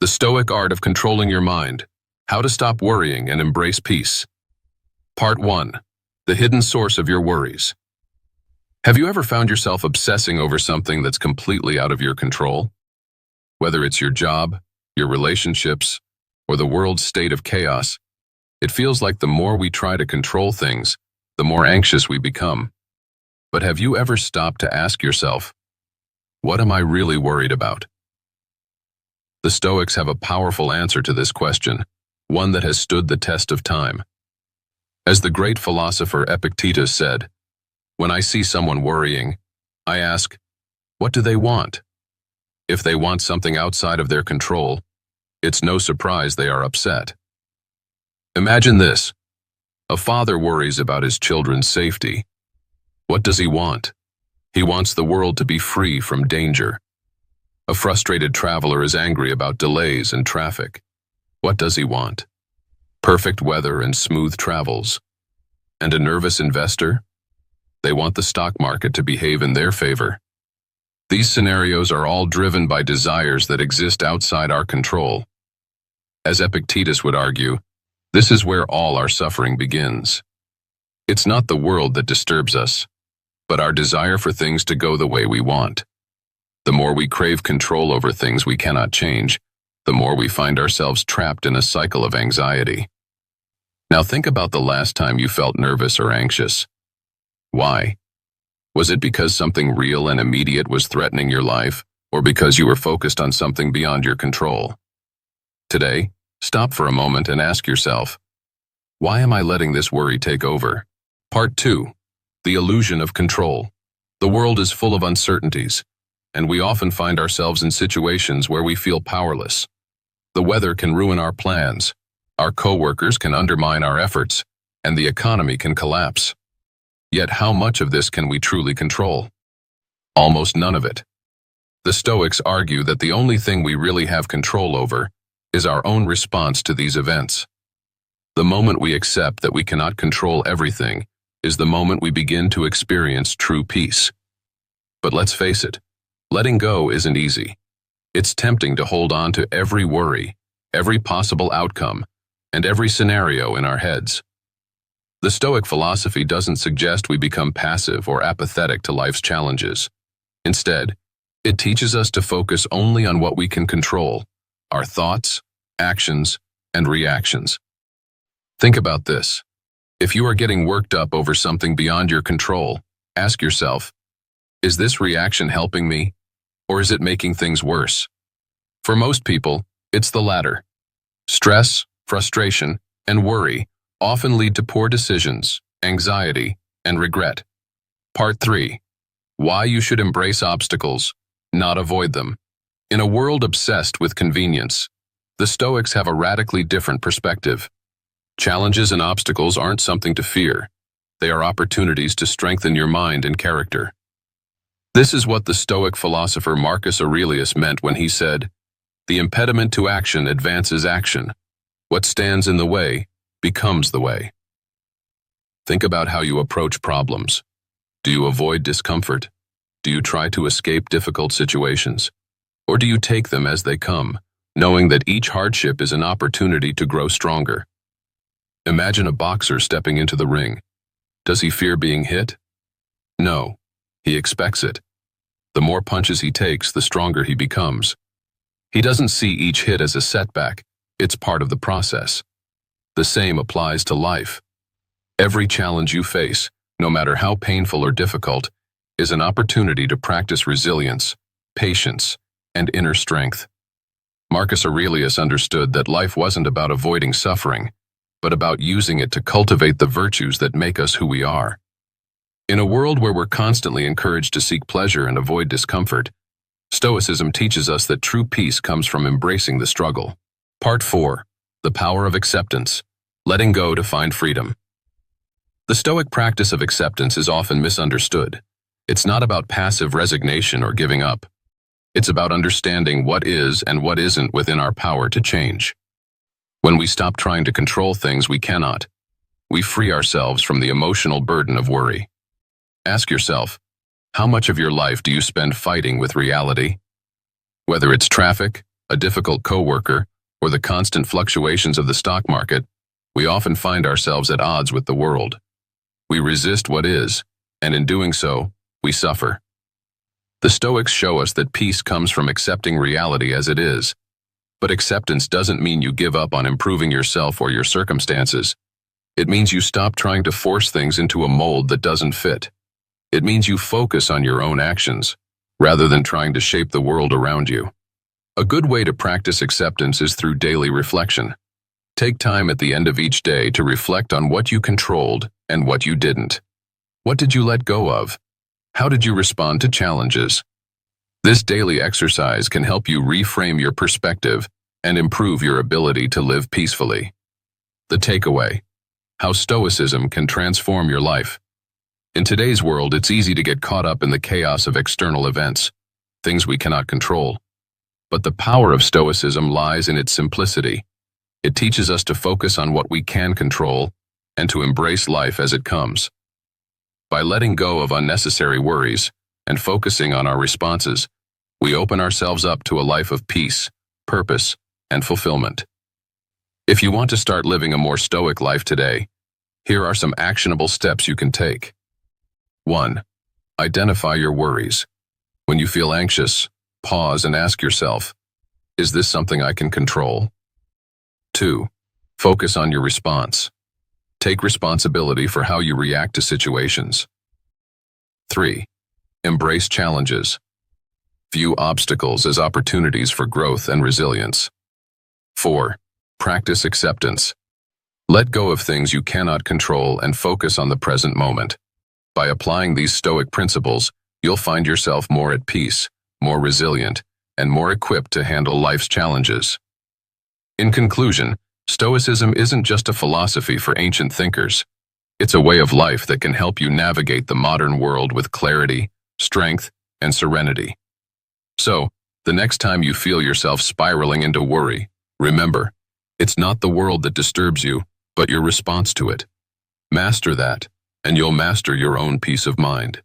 The Stoic Art of Controlling Your Mind, How to Stop Worrying and Embrace Peace. Part 1. The Hidden Source of Your Worries. Have you ever found yourself obsessing over something that's completely out of your control? Whether it's your job, your relationships, or the world's state of chaos, it feels like the more we try to control things, the more anxious we become. But have you ever stopped to ask yourself, what am I really worried about? The Stoics have a powerful answer to this question, one that has stood the test of time. As the great philosopher Epictetus said, "When I see someone worrying, I ask, what do they want? If they want something outside of their control, it's no surprise they are upset." Imagine this. A father worries about his children's safety. What does he want? He wants the world to be free from danger. A frustrated traveler is angry about delays and traffic. What does he want? Perfect weather and smooth travels. And a nervous investor? They want the stock market to behave in their favor. These scenarios are all driven by desires that exist outside our control. As Epictetus would argue, this is where all our suffering begins. It's not the world that disturbs us, but our desire for things to go the way we want. The more we crave control over things we cannot change, the more we find ourselves trapped in a cycle of anxiety. Now think about the last time you felt nervous or anxious. Why? Was it because something real and immediate was threatening your life, or because you were focused on something beyond your control? Today, stop for a moment and ask yourself, why am I letting this worry take over? Part 2. The Illusion of Control. The world is full of uncertainties, and we often find ourselves in situations where we feel powerless. The weather can ruin our plans, our coworkers can undermine our efforts, and the economy can collapse. Yet how much of this can we truly control? Almost none of it. The Stoics argue that the only thing we really have control over is our own response to these events. The moment we accept that we cannot control everything is the moment we begin to experience true peace. But let's face it, letting go isn't easy. It's tempting to hold on to every worry, every possible outcome, and every scenario in our heads. The Stoic philosophy doesn't suggest we become passive or apathetic to life's challenges. Instead, it teaches us to focus only on what we can control, our thoughts, actions, and reactions. Think about this. If you are getting worked up over something beyond your control, ask yourself, is this reaction helping me, or is it making things worse? For most people, it's the latter. Stress, frustration, and worry often lead to poor decisions, anxiety, and regret. Part 3. Why you should embrace obstacles, not avoid them. In a world obsessed with convenience, the Stoics have a radically different perspective. Challenges and obstacles aren't something to fear. They are opportunities to strengthen your mind and character. This is what the Stoic philosopher Marcus Aurelius meant when he said, "The impediment to action advances action. What stands in the way becomes the way." Think about how you approach problems. Do you avoid discomfort? Do you try to escape difficult situations? Or do you take them as they come, knowing that each hardship is an opportunity to grow stronger? Imagine a boxer stepping into the ring. Does he fear being hit? No. He expects it. The more punches he takes, the stronger he becomes. He doesn't see each hit as a setback. It's part of the process. The same applies to life. Every challenge you face, no matter how painful or difficult, is an opportunity to practice resilience, patience, and inner strength. Marcus Aurelius understood that life wasn't about avoiding suffering, but about using it to cultivate the virtues that make us who we are. In a world where we're constantly encouraged to seek pleasure and avoid discomfort, Stoicism teaches us that true peace comes from embracing the struggle. Part 4. The Power of Acceptance. Letting go to find freedom. The Stoic practice of acceptance is often misunderstood. It's not about passive resignation or giving up. It's about understanding what is and what isn't within our power to change. When we stop trying to control things we cannot, we free ourselves from the emotional burden of worry. Ask yourself, how much of your life do you spend fighting with reality? Whether it's traffic, a difficult coworker, or the constant fluctuations of the stock market, we often find ourselves at odds with the world. We resist what is, and in doing so, we suffer. The Stoics show us that peace comes from accepting reality as it is. But acceptance doesn't mean you give up on improving yourself or your circumstances. It means you stop trying to force things into a mold that doesn't fit. It means you focus on your own actions, rather than trying to shape the world around you. A good way to practice acceptance is through daily reflection. Take time at the end of each day to reflect on what you controlled and what you didn't. What did you let go of? How did you respond to challenges? This daily exercise can help you reframe your perspective and improve your ability to live peacefully. The takeaway: how Stoicism can transform your life. In today's world, it's easy to get caught up in the chaos of external events, things we cannot control. But the power of Stoicism lies in its simplicity. It teaches us to focus on what we can control and to embrace life as it comes. By letting go of unnecessary worries and focusing on our responses, we open ourselves up to a life of peace, purpose, and fulfillment. If you want to start living a more stoic life today, here are some actionable steps you can take. 1. Identify your worries. When you feel anxious, pause and ask yourself, is this something I can control? 2. Focus on your response. Take responsibility for how you react to situations. 3. Embrace challenges. View obstacles as opportunities for growth and resilience. 4. Practice acceptance. Let go of things you cannot control and focus on the present moment. By applying these Stoic principles, you'll find yourself more at peace, more resilient, and more equipped to handle life's challenges. In conclusion, Stoicism isn't just a philosophy for ancient thinkers. It's a way of life that can help you navigate the modern world with clarity, strength, and serenity. So, the next time you feel yourself spiraling into worry, remember, it's not the world that disturbs you, but your response to it. Master that, and you'll master your own peace of mind.